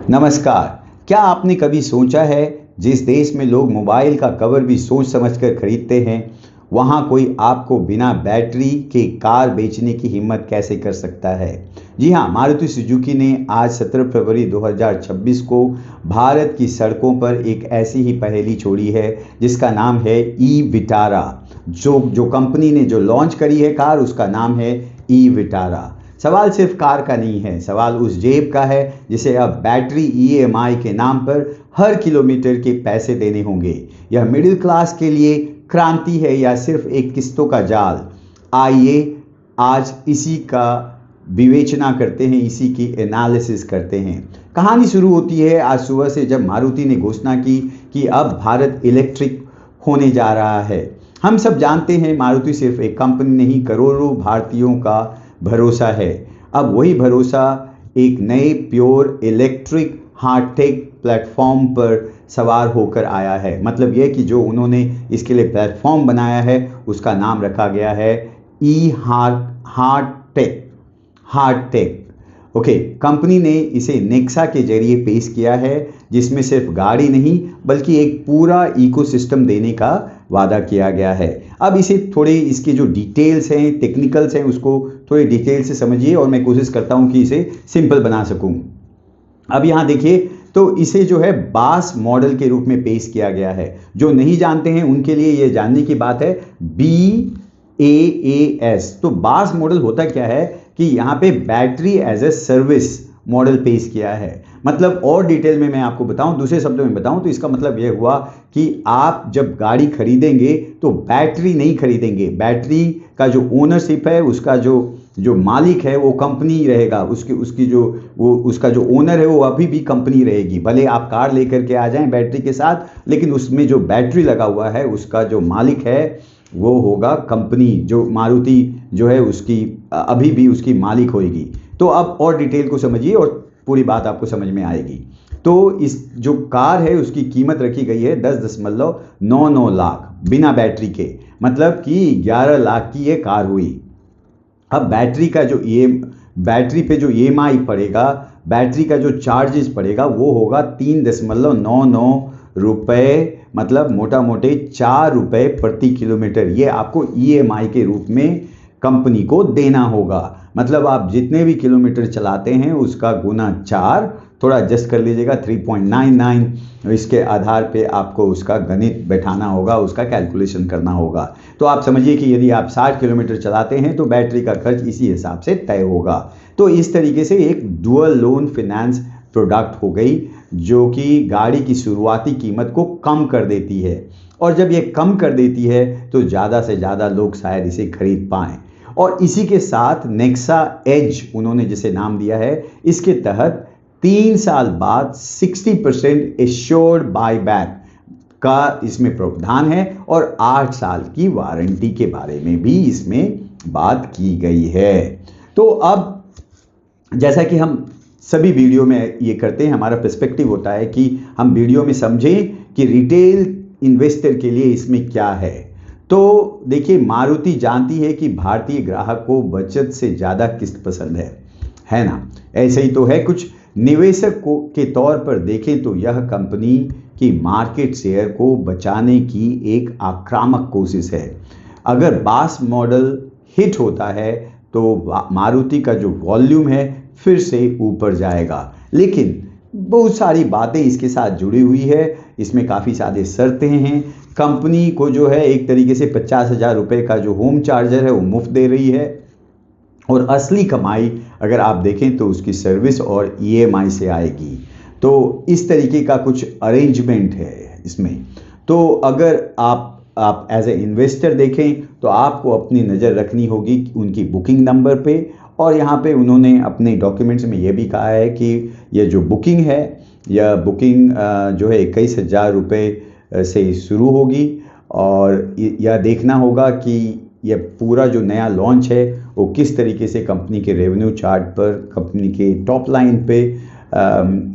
नमस्कार। क्या आपने कभी सोचा है जिस देश में लोग मोबाइल का कवर भी सोच समझकर खरीदते हैं, वहाँ कोई आपको बिना बैटरी के कार बेचने की हिम्मत कैसे कर सकता है? जी हाँ, मारुति सुजुकी ने आज 17 फरवरी 2026 को भारत की सड़कों पर एक ऐसी ही पहेली छोड़ी है जिसका नाम है ई विटारा। जो कंपनी ने जो लॉन्च करी है कार, उसका नाम है ई विटारा। सवाल सिर्फ कार का नहीं है, सवाल उस जेब का है जिसे अब बैटरी ईएमआई के नाम पर हर किलोमीटर के पैसे देने होंगे। यह मिडिल क्लास के लिए क्रांति है या सिर्फ एक किस्तों का जाल? आइए आज इसी का विवेचना करते हैं, इसी की एनालिसिस करते हैं। कहानी शुरू होती है आज सुबह से, जब मारुति ने घोषणा की कि अब भारत इलेक्ट्रिक होने जा रहा है। हम सब जानते हैं मारुति सिर्फ एक कंपनी नहीं, करोड़ों भारतीयों का भरोसा है। अब वही भरोसा एक नए प्योर इलेक्ट्रिक हार्टेक प्लेटफॉर्म पर सवार होकर आया है। मतलब यह कि जो उन्होंने इसके लिए प्लेटफॉर्म बनाया है उसका नाम रखा गया है ई हार्टेक। ओके, कंपनी ने इसे नेक्सा के जरिए पेश किया है, जिसमें सिर्फ गाड़ी नहीं बल्कि एक पूरा इकोसिस्टम देने का वादा किया गया है। अब इसे थोड़े इसके जो डिटेल्स हैं, टेक्निकल्स हैं, उसको थोड़े डिटेल से समझिए और मैं कोशिश करता हूं कि इसे सिंपल बना सकूं। अब यहाँ देखिए, तो इसे जो है बास मॉडल के रूप में पेश किया गया है। जो नहीं जानते हैं उनके लिए ये जानने की बात है, BaaS। तो बास मॉडल होता क्या है कि यहाँ पे battery as a service model पेश किया है। मतलब और डिटेल में मैं आपको बताऊं, दूसरे शब्दों में बताऊं तो इसका मतलब यह हुआ कि आप जब गाड़ी खरीदेंगे तो बैटरी नहीं खरीदेंगे। बैटरी का जो ओनरशिप है, उसका जो मालिक है वो कंपनी रहेगा। उसका जो ओनर है वो अभी भी कंपनी रहेगी। भले आप कार लेकर के आ जाएं बैटरी के साथ, लेकिन उसमें जो बैटरी लगा हुआ है उसका जो मालिक है वो होगा कंपनी। जो मारुति जो है उसकी अभी भी उसकी मालिक होगी। तो अब और डिटेल को समझिए और पूरी बात आपको समझ में आएगी। तो इस जो कार है उसकी कीमत रखी गई है 10.99 लाख बिना बैटरी के, मतलब कि 11 लाख की ये कार हुई। अब बैटरी पे जो EMI पड़ेगा, बैटरी का जो चार्जेस पड़ेगा वो होगा 3.99 रुपये, मतलब मोटा मोटे 4 रुपये प्रति किलोमीटर। ये आपको EMI के रूप में कंपनी को देना होगा। मतलब आप जितने भी किलोमीटर चलाते हैं उसका गुना 4, थोड़ा एडजस्ट कर लीजिएगा 3.99। इसके आधार पे आपको उसका गणित बैठाना होगा, उसका कैलकुलेशन करना होगा। तो आप समझिए कि यदि आप 60 किलोमीटर चलाते हैं तो बैटरी का खर्च इसी हिसाब से तय होगा। तो इस तरीके से एक डुअल लोन फिनेंस प्रोडक्ट हो गई, जो कि गाड़ी की शुरुआती कीमत को कम कर देती है। और जब ये कम कर देती है तो ज़्यादा से ज़्यादा लोग शायद इसे खरीद पाएँ। और इसी के साथ नेक्सा एज उन्होंने जिसे नाम दिया है, इसके तहत 3 साल बाद 60% एश्योर्ड बायबैक का इसमें प्रावधान है और 8 साल की वारंटी के बारे में भी इसमें बात की गई है। तो अब जैसा कि हम सभी वीडियो में ये करते हैं, हमारा पर्सपेक्टिव होता है कि हम वीडियो में समझें कि रिटेल इन्वेस्टर के लिए इसमें क्या है। तो देखिए, मारुति जानती है कि भारतीय ग्राहक को बचत से ज़्यादा किस्त पसंद है ना? ऐसे ही तो है। कुछ निवेशक को के तौर पर देखें तो यह कंपनी की मार्केट शेयर को बचाने की एक आक्रामक कोशिश है। अगर बास मॉडल हिट होता है तो मारुति का जो वॉल्यूम है फिर से ऊपर जाएगा, लेकिन बहुत सारी बातें इसके साथ जुड़ी हुई है। इसमें काफ़ी सारे शर्तें हैं। कंपनी को जो है एक तरीके से 50,000 रुपये का जो होम चार्जर है वो मुफ्त दे रही है, और असली कमाई अगर आप देखें तो उसकी सर्विस और EMI से आएगी। तो इस तरीके का कुछ अरेंजमेंट है इसमें। तो अगर आप एज ए इन्वेस्टर देखें तो आपको अपनी नज़र रखनी होगी उनकी बुकिंग नंबर पे। और यहाँ पे उन्होंने अपने डॉक्यूमेंट्स में ये भी कहा है कि यह जो बुकिंग है, यह बुकिंग जो है 21,000 रुपये से शुरू होगी। और यह देखना होगा कि यह पूरा जो नया लॉन्च है वो किस तरीके से कंपनी के रेवेन्यू चार्ट पर, कंपनी के टॉप लाइन पे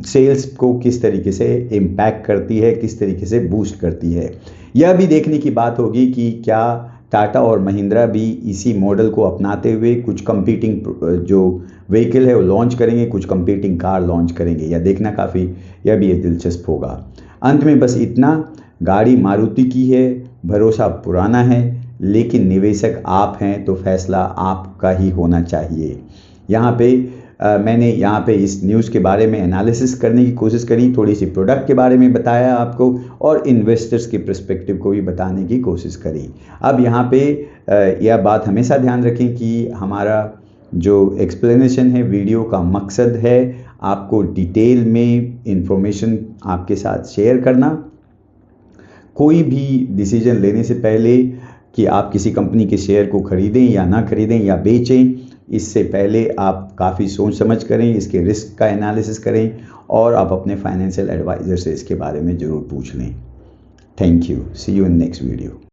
सेल्स को किस तरीके से इम्पैक्ट करती है, किस तरीके से बूस्ट करती है। यह भी देखने की बात होगी कि क्या टाटा और महिंद्रा भी इसी मॉडल को अपनाते हुए कुछ कंपीटिंग जो व्हीकल है वो लॉन्च करेंगे, कुछ कंपीटिंग कार लॉन्च करेंगे। यह देखना काफ़ी, यह भी दिलचस्प होगा। अंत में बस इतना, गाड़ी मारुति की है, भरोसा पुराना है, लेकिन निवेशक आप हैं तो फैसला आपका ही होना चाहिए। यहाँ पे मैंने यहाँ पे इस न्यूज़ के बारे में एनालिसिस करने की कोशिश करी, थोड़ी सी प्रोडक्ट के बारे में बताया आपको और इन्वेस्टर्स के पर्सपेक्टिव को भी बताने की कोशिश करी। अब यहाँ पे यह बात हमेशा ध्यान रखें कि हमारा जो एक्सप्लेनेशन है, वीडियो का मकसद है आपको डिटेल में इंफॉर्मेशन आपके साथ शेयर करना। कोई भी डिसीजन लेने से पहले कि आप किसी कंपनी के शेयर को खरीदें या ना खरीदें या बेचें, इससे पहले आप काफ़ी सोच समझ करें, इसके रिस्क का एनालिसिस करें और आप अपने फाइनेंशियल एडवाइज़र से इसके बारे में ज़रूर पूछ लें। Thank you, see you in next video.